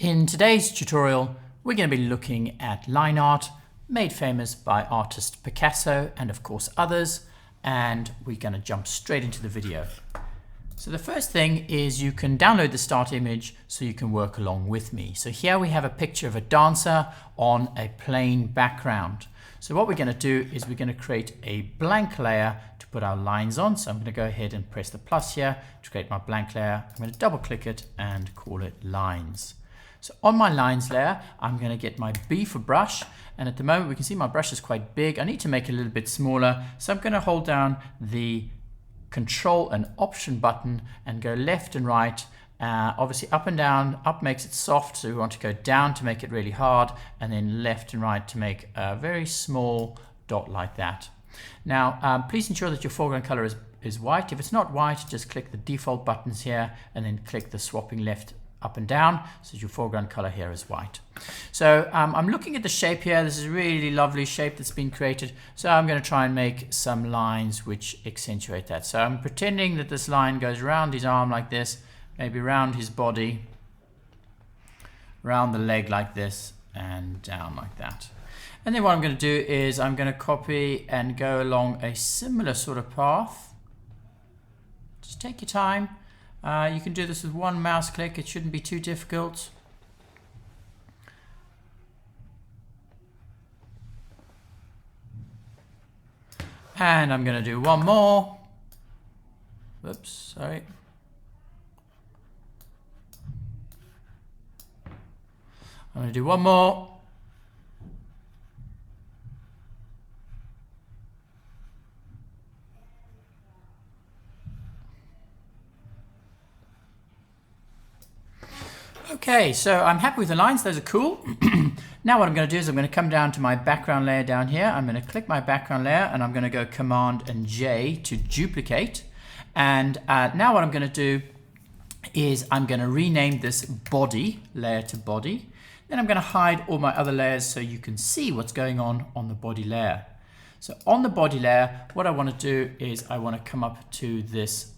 In today's tutorial, we're going to be looking at line art made famous by artist Picasso and of course others, and we're going to jump straight into the video. So the first thing is you can download the start image so you can work along with me. So here we have a picture of a dancer on a plain background. So what we're going to do is we're going to create a blank layer to put our lines on. So I'm going to go ahead and press the plus here to create my blank layer. I'm going to double click it and call it lines. So on my lines layer, I'm going to get my B for brush, and at the moment we can see my brush is quite big. I need to make it a little bit smaller, so I'm going to hold down the Control and Option button and go left and right. Obviously up and down. Up makes it soft, so we want to go down to make it really hard, and then left and right to make a very small dot like that. Now please ensure that your foreground color is white. If it's not white, just click the default buttons here and then click the swapping left up and down so that your foreground color here is white. So I'm looking at the shape here. This is a really lovely shape that's been created. So I'm going to try and make some lines which accentuate that. So I'm pretending that this line goes around his arm like this, maybe around his body, around the leg like this, and down like that. And then what I'm going to do is I'm going to copy and go along a similar sort of path. Just take your time. You can do this with one mouse click. It shouldn't be too difficult. And I'm going to do one more. Whoops, sorry. I'm going to do one more. Okay, so I'm happy with the lines. Those are cool. Now what I'm going to do is I'm going to come down to my background layer down here. I'm going to click my background layer and I'm going to go Command and J to duplicate. And now what I'm going to do is I'm going to rename this body layer to body. Then I'm going to hide all my other layers so you can see what's going on the body layer. So on the body layer, what I want to do is I want to come up to this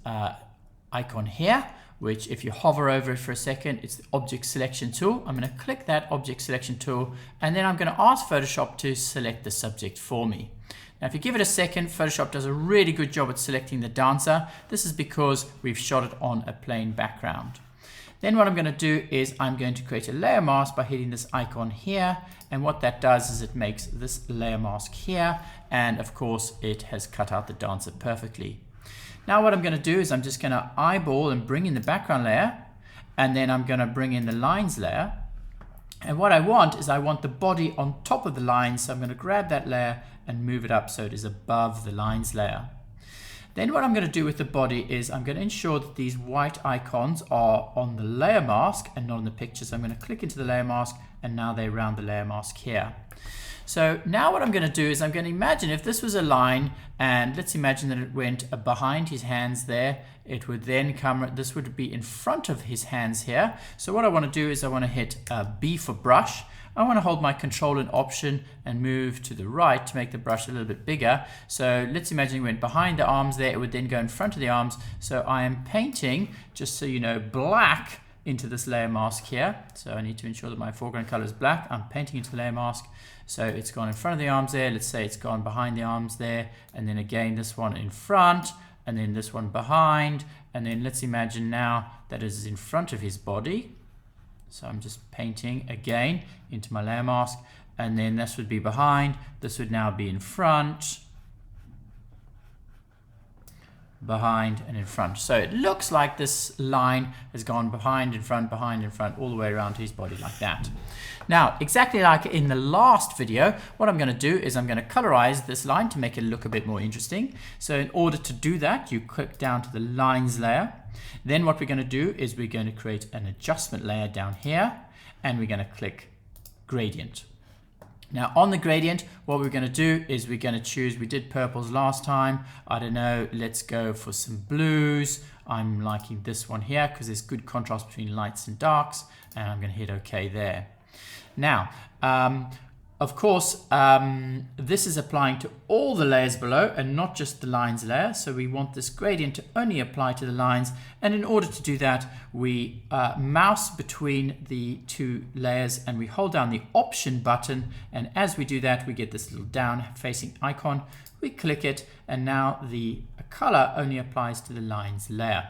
icon here, which if you hover over it for a second, it's the object selection tool. I'm going to click that object selection tool, and then I'm going to ask Photoshop to select the subject for me. Now if you give it a second, Photoshop does a really good job at selecting the dancer. This is because we've shot it on a plain background. Then what I'm going to do is I'm going to create a layer mask by hitting this icon here, and what that does is it makes this layer mask here, and of course it has cut out the dancer perfectly. Now what I'm going to do is I'm just going to eyeball and bring in the background layer, and then I'm going to bring in the lines layer. And what I want is I want the body on top of the lines, so I'm going to grab that layer and move it up so it is above the lines layer. Then what I'm going to do with the body is I'm going to ensure that these white icons are on the layer mask and not on the picture. So I'm going to click into the layer mask, and now they're around the layer mask here. So now what I'm going to do is I'm going to imagine if this was a line, and let's imagine that it went behind his hands there, it would then come, this would be in front of his hands here. So what I want to do is I want to hit B for brush. I want to hold my Control and Option and move to the right to make the brush a little bit bigger. So let's imagine it went behind the arms there, it would then go in front of the arms. So I am painting, just so you know, black into this layer mask here. So I need to ensure that my foreground color is black. I'm painting into the layer mask. So it's gone in front of the arms there. Let's say it's gone behind the arms there. And then again, this one in front, and then this one behind. And then let's imagine now that it is in front of his body. So I'm just painting again into my layer mask. And then this would be behind. This would now be in front, behind, and in front. So it looks like this line has gone behind, in front, all the way around to his body like that. Now, exactly like in the last video, what I'm going to do is I'm going to colorize this line to make it look a bit more interesting. So in order to do that, you click down to the lines layer. Then what we're going to do is we're going to create an adjustment layer down here, and we're going to click gradient. Now on the gradient, what we're going to do is we're going to choose, we did purples last time, I don't know, let's go for some blues. I'm liking this one here because there's good contrast between lights and darks, and I'm going to hit OK there. Now Of course, this is applying to all the layers below and not just the lines layer. So we want this gradient to only apply to the lines. And in order to do that, we mouse between the two layers and we hold down the Option button. And as we do that, we get this little down facing icon. We click it, and now the color only applies to the lines layer.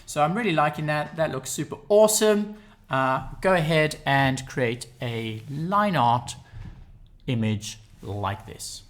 So I'm really liking that. That looks super awesome. Go ahead and create a line art image like this.